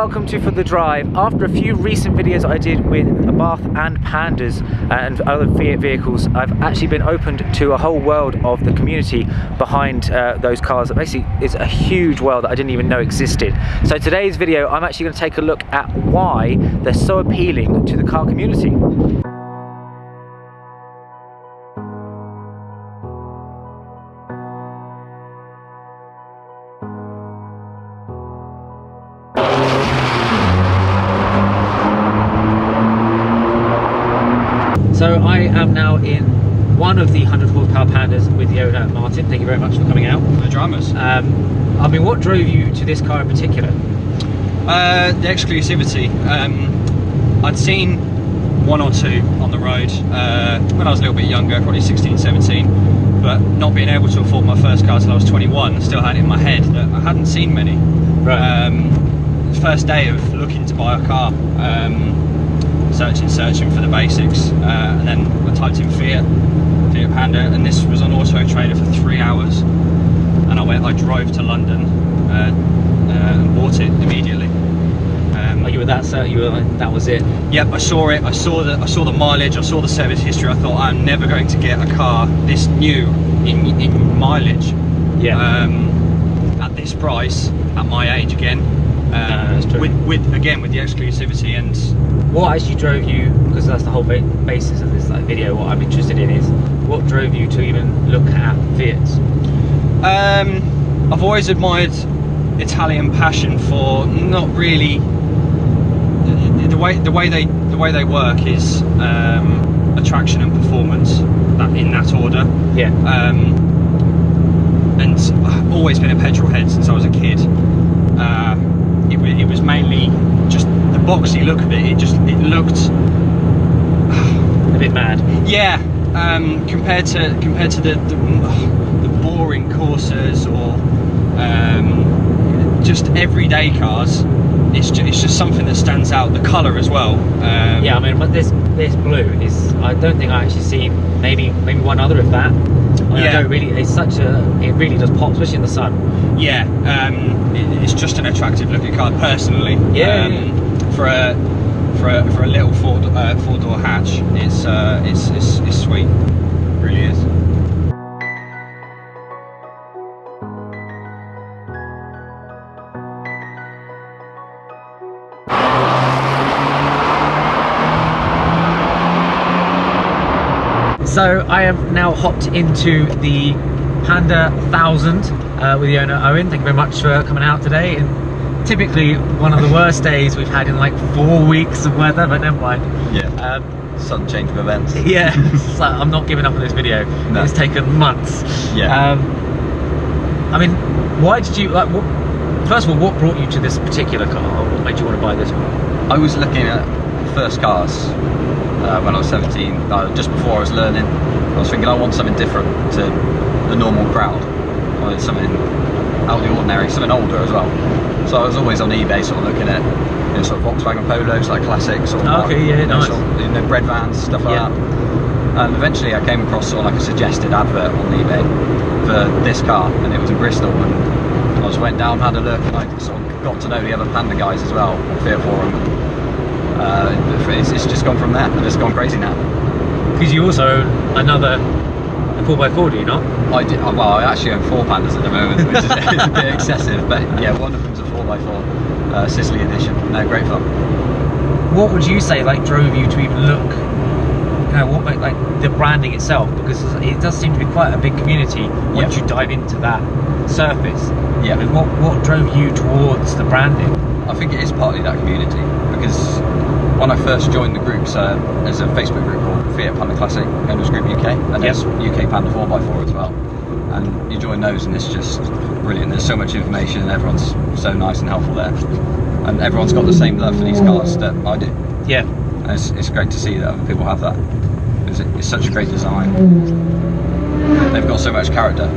welcome to For The Drive. After a few recent videos I did with Abarth and Pandas and other Fiat vehicles, I've actually been opened to a whole world of the community behind those cars. Basically, it's a huge world that I didn't even know existed. So today's video, I'm actually going to take a look at why they're so appealing to the car community. So I am now in one of the 100 horsepower Pandas with the owner, Martin. Thank you very much for coming out. No dramas. I mean, what drove you to this car in particular? The exclusivity. I'd seen one or two on the road when I was a little bit younger, probably 16, 17, but not being able to afford my first car till I was 21, still had it in my head that I hadn't seen many. Right. First day of looking to buy a car, searching for the basics, and then I typed in Fiat Panda, and this was on Auto Trader for 3 hours, and I drove to London and bought it immediately. You were that certain? You were like, that was it? Yep, I saw it. I saw the mileage. I saw the service history. I thought, I'm never going to get a car this new in mileage. Yeah. At this price, at my age again. That's true. With the exclusivity. And what actually drove you, because that's the whole basis of this video, what I'm interested in is what drove you to even look at Fiats? I've always admired Italian passion for not really the way they work is attraction and performance, in that order. Yeah. And I've always been a petrol head since I was a kid. It was mainly just the boxy look of it. It looked a bit mad. Yeah. Compared to the boring Corsas or just everyday cars, it's just something that stands out. The colour as well. Yeah, I mean, but this blue is, I don't think I actually seen maybe one other of that. I mean, yeah. I don't really, it really does pop, especially in the sun. Yeah, it's just an attractive looking car personally. Yeah. For a little four-door hatch, it's sweet. It really is. So I have now hopped into the Panda 1000 with the owner, Owen. Thank you very much for coming out today. And typically one of the worst days we've had in like 4 weeks of weather, but never mind. Yeah. Sudden change of events. Yeah. So I'm not giving up on this video. No. It's taken months. Yeah. I mean, why did you first of all, what brought you to this particular car? What made you want to buy this one? I was looking at first cars when I was 17, just before I was learning. I was thinking I want something different to the normal crowd. I wanted something out of the ordinary, something older as well. So I was always on eBay sort of looking at sort of Volkswagen Polos, like classics, or nice. Bread vans, stuff like that. And eventually I came across sort of like a suggested advert on eBay for this car, and it was in Bristol, and I just went down, had a look, and I sort of got to know the other Panda guys as well on Fiat Forum. It's just gone from there, and it's gone crazy now. Because you also own another 4x4, do you not? I did. Well, I actually own 4 Pandas at the moment, which is it's a bit excessive, but yeah, one of them's a 4x4 Sicily edition. No, great fun. What would you say drove you to even look? What like the branding itself? Because it does seem to be quite a big community once you dive into that surface. Yeah. I mean, what drove you towards the branding? I think it is partly that community, because when I first joined the groups, there's a Facebook group called Fiat Panda Classic Owners Group UK, and there's UK Panda 4x4 as well. And you join those, and it's just brilliant. There's so much information, and everyone's so nice and helpful there. And everyone's got the same love for these cars that I do. Yeah. And it's great to see that other people have that. It's such a great design. They've got so much character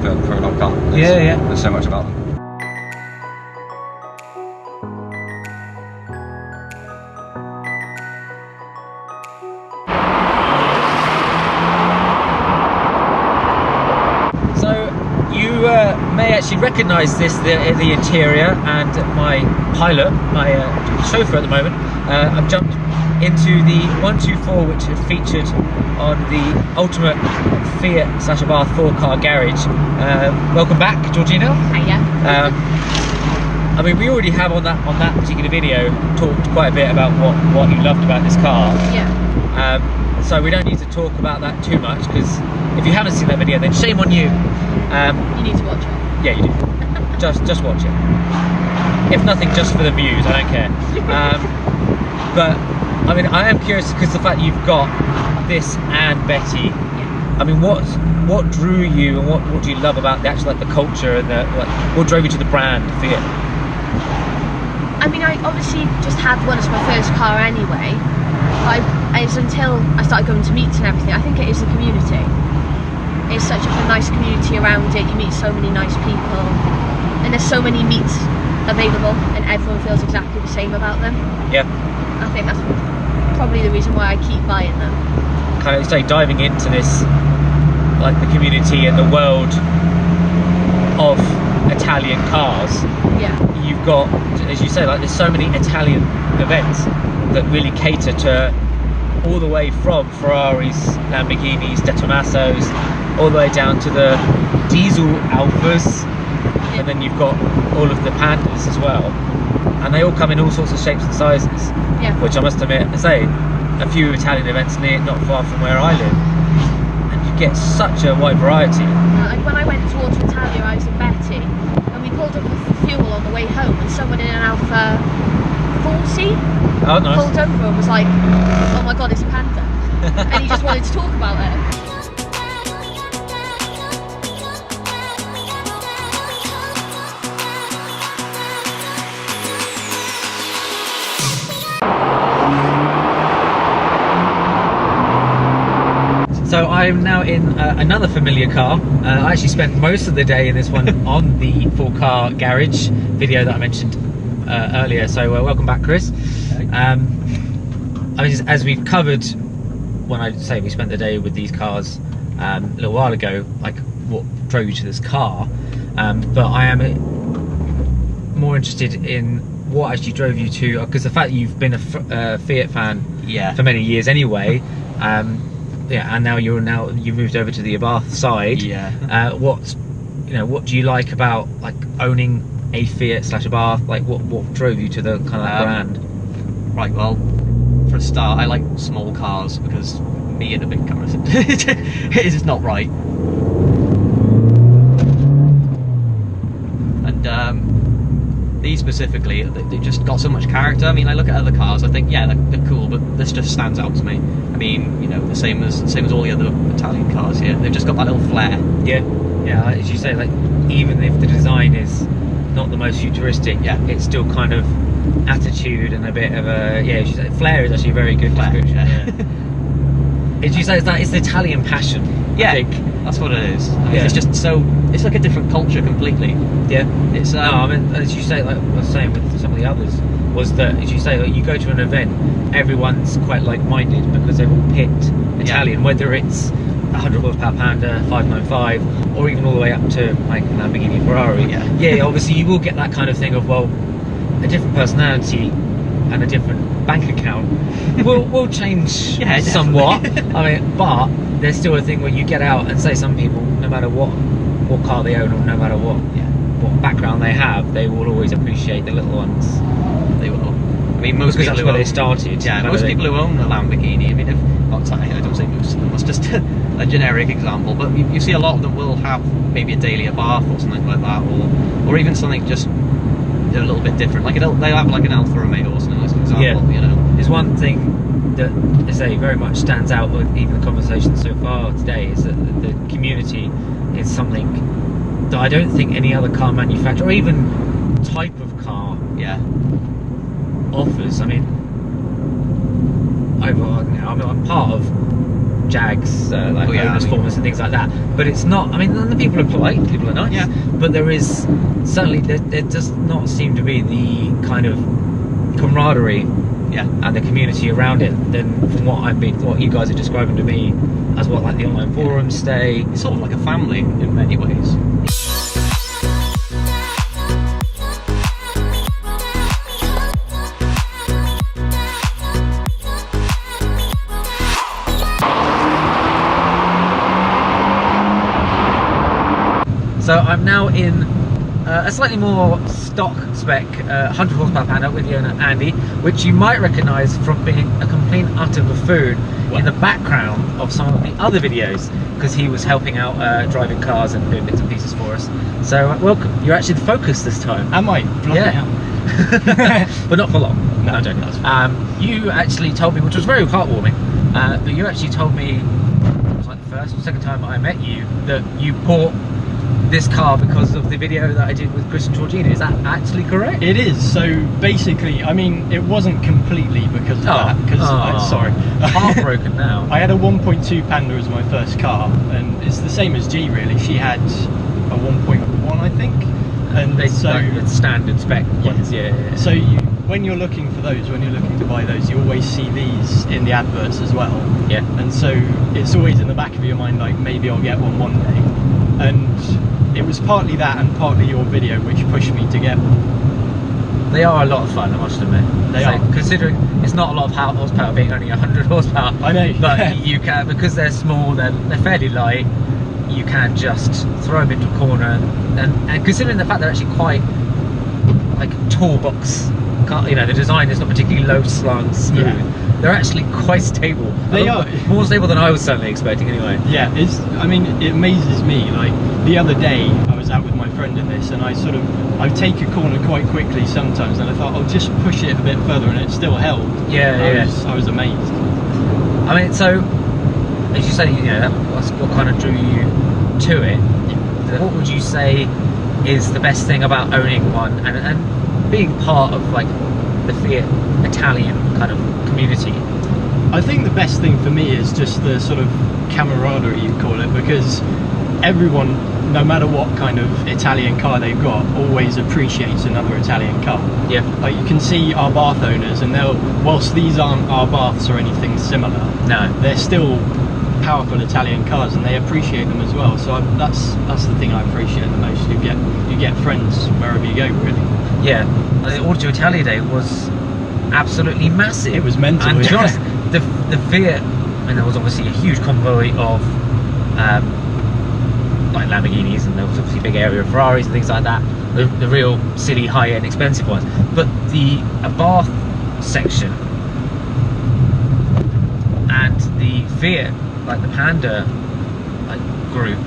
for an old car. There's so much about them. actually recognised the interior, and my pilot, my chauffeur at the moment, I've jumped into the 124, which is featured on the ultimate Fiat/Abarth 4-car garage. Welcome back, Georgina. Hiya. I mean, we already have on that particular video talked quite a bit about what you loved about this car. Yeah. So we don't need to talk about that too much, because if you haven't seen that video, then shame on you. You need to watch it. Yeah, you do. just watch it. If nothing, just for the views. I don't care. But I mean, I am curious because the fact you've got this and Betty. Yeah. I mean, what drew you, and what do you love about the actual the culture, and what drove you to the brand Fiat? I mean, I obviously just had one as my first car anyway. But it's until I started going to meets and everything. I think it is the community. It's such a nice community around it. You meet so many nice people, and there's so many meets available, and everyone feels exactly the same about them. Yeah. I think that's probably the reason why I keep buying them. Kind of say diving into this, like the community and the world of Italian cars. Yeah. You've got, as you say, like there's so many Italian events that really cater to all the way from Ferraris, Lamborghinis, De Tomasos, all the way down to the diesel Alphas, and then you've got all of the Pandas as well, and they all come in all sorts of shapes and sizes. Yeah. Which I must admit, I say, a few Italian events not far from where I live, and you get such a wide variety. Like when I went towards Italia, I was in Betty, and we pulled up for fuel on the way home, and someone in an Alpha 40 Oh, nice. pulled over and was like, "Oh my god, it's a Panda," and he just wanted to talk about it. So I'm now in another familiar car. I actually spent most of the day in this one on the 4-car garage video that I mentioned earlier. So welcome back, Chris. I mean, as we've covered, when I say we spent the day with these cars a little while ago, like what drove you to this car, but I am more interested in what actually drove you to, because the fact that you've been a Fiat fan for many years anyway. Yeah, and now you moved over to the Abarth side. Yeah. What do you like about like owning a Fiat/Abarth? Like what drove you to the kind of that brand? Right. Well, for a start, I like small cars because me in a big car is not right. And these specifically, they just got so much character. I mean, I look at other cars, I think, yeah, they're cool, but this just stands out to me. I mean, you know, the same as all the other Italian cars here. They've just got that little flair. Yeah, like, as you say, like even if the design is not the most futuristic, it's still kind of attitude and a bit of a as you say, flair is actually a very good description. Yeah. As you say, it's the Italian passion. Yeah, I think that's what it is. I mean, it's just so, it's like a different culture completely. Yeah, it's no, I mean, as you say, like I was saying with some of the others, was that as you say, like, you go to an event, everyone's quite like-minded because they've all picked Italian, whether it's 100 horsepower Panda, 595, or even all the way up to like Lamborghini, Ferrari. Yeah, obviously you will get that kind of thing of, well, a different personality and a different bank account will change somewhat. I mean, but there's still a thing where you get out and say some people, no matter what car they own or no matter what background they have, they will always appreciate the little ones. They will. I mean, most because people that's where they started. Yeah, most people who own a Lamborghini, I mean, I don't say most of them, it's just a generic example, but you see a lot of them will have maybe a daily Abarth or something like that, or even something just a little bit different. Like they'll have like an Alfa Romeo or something, as an example. You know, there's one thing that, as I say, very much stands out with even the conversation so far today, is that the community is something that I don't think any other car manufacturer, or even type of car, offers. I mean, I'm part of Jags, like owners forums and things like that, but it's not, I mean, the people are polite, people are nice, but there is certainly, there does not seem to be the kind of camaraderie and the community around it than from what you guys are describing to me as what, like the online forums stay. It's sort of like a family in many ways. So I'm now in a slightly more stock spec 100 horsepower Panda with the owner Andy, which you might recognise from being a complete and utter buffoon in the background of some of the other videos, because he was helping out driving cars and doing bits and pieces for us. So welcome. You're actually the focus this time. Am I? Yeah. But not for long. No, I'm joking. You actually told me, which was very heartwarming, but you actually told me, it was like the first or second time I met you, that you bought this car because of the video that I did with Chris and Georgina. Is that actually correct? It is. So basically, I mean, it wasn't completely because of that. Because sorry, heartbroken now. I had a 1.2 Panda as my first car, and it's the same as G really. She had a 1.1, I think, and so it's standard spec ones. Yeah. So when you're looking for those, when you're looking to buy those, you always see these in the adverts as well. Yeah. And so it's always in the back of your mind, like maybe I'll get one day. And it was partly that and partly your video which pushed me to get one. They are a lot of fun, I must admit. They are. Considering it's not a lot of horsepower, being only 100 horsepower. I know. But you can, because they're small, they're fairly light, you can just throw them into a corner. And considering the fact they're actually quite like tall box, you know, the design is not particularly low slung, smooth. Yeah. They're actually quite stable. They are more stable than I was certainly expecting, anyway. Yeah, I mean, it amazes me. Like the other day, I was out with my friend in this, and I take a corner quite quickly sometimes, and I thought I'll just push it a bit further, and it still held. Yeah, I was amazed. I mean, so as you say, you know, that's what kind of drew you to it. Yeah. What would you say is the best thing about owning one and being part of like the Fiat Italian kind of community? I think the best thing for me is just the sort of camaraderie, you call it, because everyone, no matter what kind of Italian car they've got, always appreciates another Italian car. Yeah. Like you can see Abarth owners, and whilst these aren't Abarths or anything similar, no, they're still powerful Italian cars, and they appreciate them as well. So that's the thing I appreciate the most. You get friends wherever you go, really. Yeah, the Auto Italia Day was absolutely massive. It was mental. And to be honest, the Fiat, I mean, there was obviously a huge convoy of like Lamborghinis, and there was obviously a big area of Ferraris and things like that. The real silly, high-end, expensive ones. But the Abarth section and the Fiat, like the Panda, like group,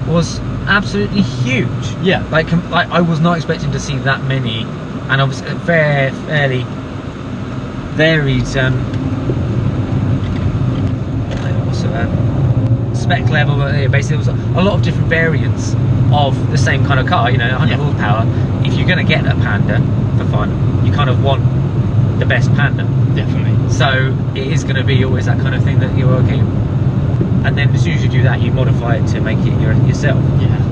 was absolutely huge. Yeah. Like I was not expecting to see that many, and obviously fairly varied spec level. Basically, there was a lot of different variants of the same kind of car. You know, 100 horsepower. If you're going to get a Panda for fun, you kind of want the best Panda. Definitely. So it is going to be always that kind of thing that you're okay. And then as soon as you do that, you modify it to make it yourself. Yeah.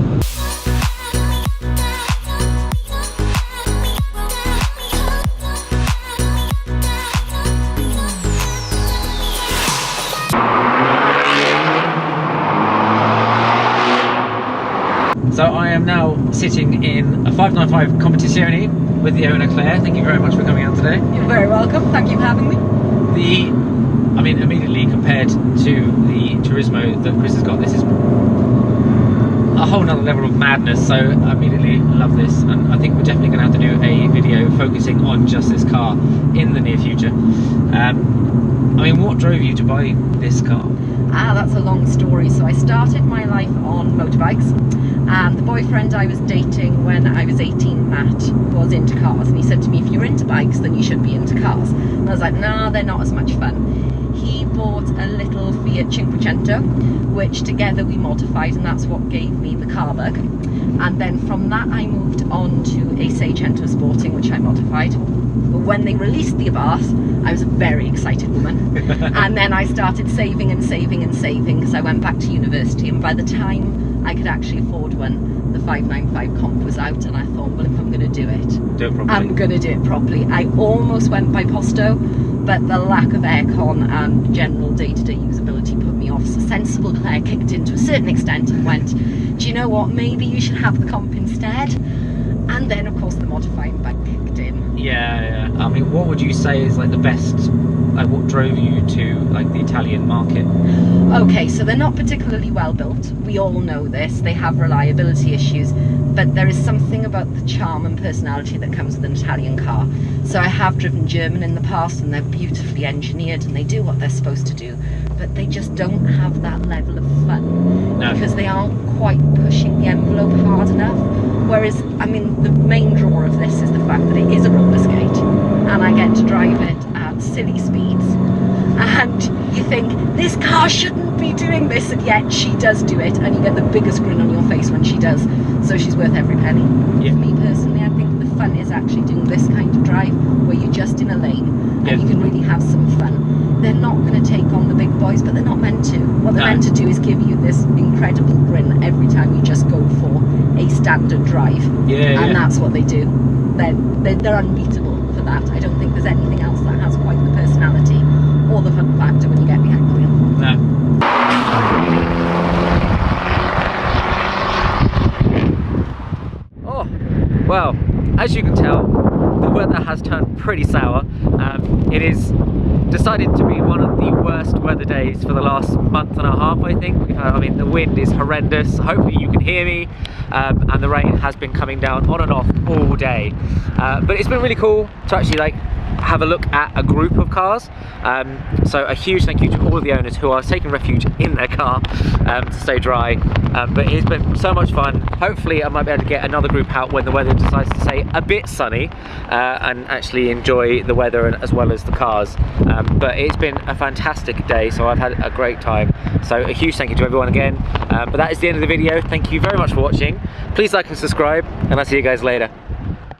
So I am now sitting in a 595 Competizione with the owner Claire. Thank you very much for coming out today. You're very welcome. Thank you for having me. I mean, immediately compared to the Turismo that Chris has got, this is a whole nother level of madness. So I immediately love this, and I think we're definitely going to have to do a video focusing on just this car in the near future. I mean, what drove you to buy this car? That's a long story. So I started my life on motorbikes, and the boyfriend I was dating when I was 18, Matt, was into cars, and he said to me, if you're into bikes, then you should be into cars. And I was like, nah, they're not as much fun. He bought a little Fiat Cinquecento, which together we modified, and that's what gave me the car bug. And then from that I moved on to a Seicento Sporting, which I modified. But when they released the Abarth, I was a very excited woman. And then I started saving and saving and saving, because I went back to university, and by the time I could actually afford one, the 595 comp was out, and I thought, well, if I'm going to do it properly. I'm going to do it properly. I almost went by Posto, but the lack of aircon and general day-to-day usability put me off. So sensible Claire kicked in to a certain extent and went, do you know what, maybe you should have the comp instead? And then of course the modifying bug kicked in. Yeah. I mean, what would you say is like the best like what drove you to like the Italian market? Okay, so they're not particularly well built. We all know this. They have reliability issues, but there is something about the charm and personality that comes with an Italian car. So I have driven German in the past, and they're beautifully engineered and they do what they're supposed to do, but they just don't have that level of fun. No. Because they aren't quite pushing the envelope hard enough. Whereas, I mean, the main draw of this is the fact that it is a roller skate, and I get to drive it at silly speeds. And you think, this car shouldn't be doing this, and yet she does do it, and you get the biggest grin on your face when she does. So she's worth every penny. Yeah. For me personally, I think the fun is actually doing this kind of drive, where you're just in a lane, and Yeah. you can really have some fun. They're not going to take on the big boys, but they're not meant to. What they're No. meant to do is give you this incredible grin every time you just go for a standard drive. Yeah, And yeah. that's what they do. They're unbeatable for that. I don't think there's anything else that has quite the personality or the fun factor when you get behind the wheel. No. Oh, well, as you can tell, the weather has turned pretty sour. It is decided to be one of the worst weather days for the last month and a half, I think. I mean, the wind is horrendous. Hopefully you can hear me. And the rain has been coming down on and off all day. But it's been really cool to actually like have a look at a group of cars. So a huge thank you to all of the owners who are taking refuge in their car to stay dry. But it's been so much fun. Hopefully I might be able to get another group out when the weather decides to stay a bit sunny and actually enjoy the weather as well as the cars. But it's been a fantastic day, so I've had a great time. So a huge thank you to everyone again. But that is the end of the video. Thank you very much for watching. Please like and subscribe, and I'll see you guys later.